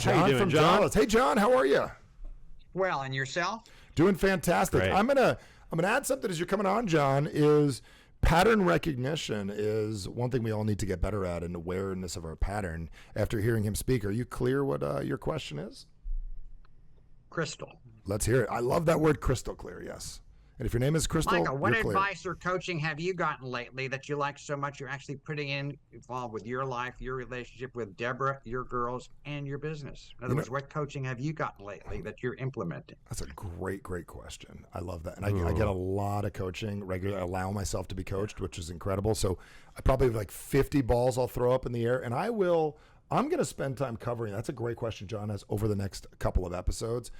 How you doing, from John? Dallas. Hey, John, how are you? Well, and yourself? Doing fantastic. Great. I'm gonna add something as you're coming on, John. Is pattern recognition is one thing we all need to get better at, and awareness of our pattern. After hearing him speak, are you clear what your question is? Crystal. Let's hear it. I love that word, crystal clear. Yes. And if your name is Crystal, Michael, what you're clear. advice or coaching have you gotten lately that you like so much you're actually putting involved with your life, your relationship with Deborah, your girls, and your business? In other words, what coaching have you gotten lately that you're implementing? That's a great question. I love that. And I get a lot of coaching regularly. I allow myself to be coached, which is incredible. So I probably have like 50 balls I'll throw up in the air, and I'm going to spend time covering. That's a great question John has over the next couple of episodes.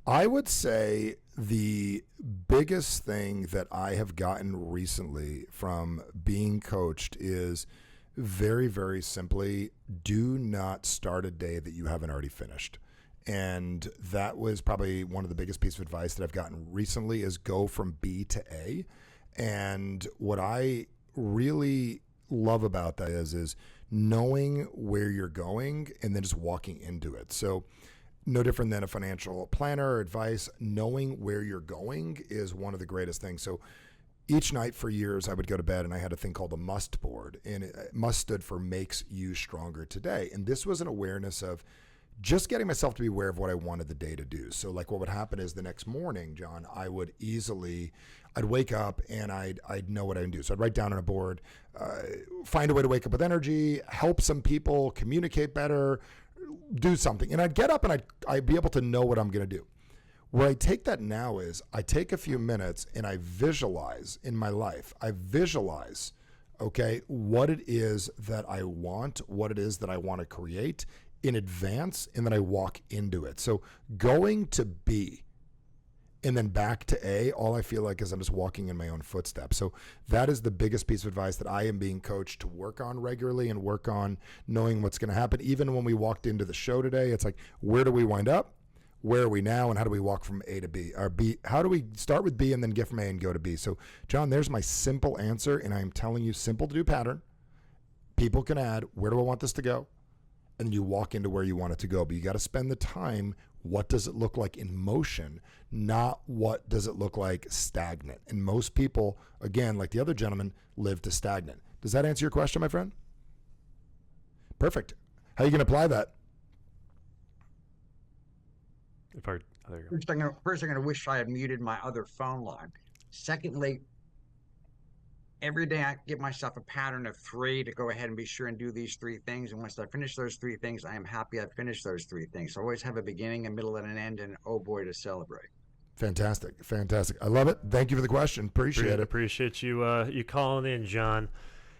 I would say the biggest thing that I have gotten recently from being coached is very, very simply, do not start a day that you haven't already finished. And that was probably one of the biggest pieces of advice that I've gotten recently is go from B to A. And what I really love about that is knowing where you're going and then just walking into it. So no different than a financial planner or advice. Knowing where you're going is one of the greatest things. So each night for years, I would go to bed and I had a thing called a must board. And must stood for makes you stronger today. And this was an awareness of just getting myself to be aware of what I wanted the day to do. So like what would happen is the next morning, John, I'd wake up and I'd know what I'd do. So I'd write down on a board, find a way to wake up with energy, help some people, communicate better, do something. And I'd get up and I'd be able to know what I'm going to do. Where I take that now is I take a few minutes and I visualize in my life. I visualize, okay, what it is that I want, what it is that I want to create in advance, and then I walk into it. So going to B and then back to A, all I feel like is I'm just walking in my own footsteps. So that is the biggest piece of advice that I am being coached to work on regularly and work on knowing what's going to happen. Even when we walked into the show today, it's like, where do we wind up? Where are we now? And how do we walk from A to B? Or B? How do we start with B and then get from A and go to B? So John, there's my simple answer. And I'm telling you, simple to do pattern. People can add, where do I want this to go? And you walk into where you want it to go. But you got to spend the time. What does it look like in motion, not what does it look like stagnant? And most people, again, like the other gentleman, live to stagnant. Does that answer your question, my friend? Perfect. How are you going to apply that? First, I'm going to wish I had muted my other phone line. Secondly, every day I give myself a pattern of 3 to go ahead and be sure and do these 3 things. And once I finish those 3 things, I am happy I've finished those 3 things. So I always have a beginning, a middle, and an end, and oh boy, to celebrate. Fantastic. I love it. Thank you for the question. Appreciate it. Appreciate you calling in, John.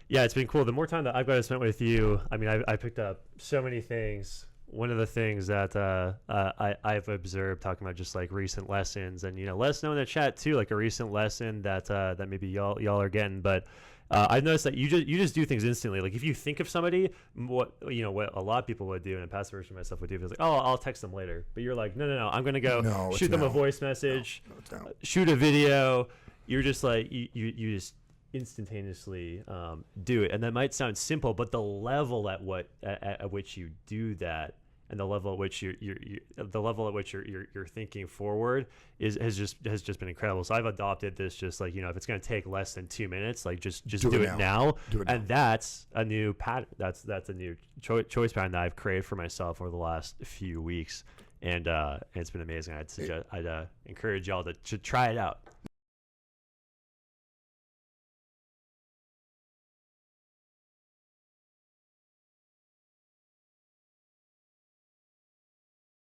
Yeah, it's been cool. The more time that I've got to spend with you, I mean, I picked up so many things. One of the things that I've observed, talking about just like recent lessons, and let us know in the chat too, like a recent lesson that maybe y'all are getting. But I've noticed that you just do things instantly. Like if you think of somebody, what a lot of people would do, and a past version of myself would do, is like, oh, I'll text them later. But you're like, no, I'm gonna go shoot them a voice message, shoot a video. You're just like you just instantaneously do it, and that might sound simple, but the level at which you do that, and the level at which you're thinking forward has just been incredible. So I've adopted this, just like if it's going to take less than 2 minutes, like just do it now. And that's a new pattern. That's a new choice pattern that I've created for myself over the last few weeks, and it's been amazing. I'd encourage y'all to try it out.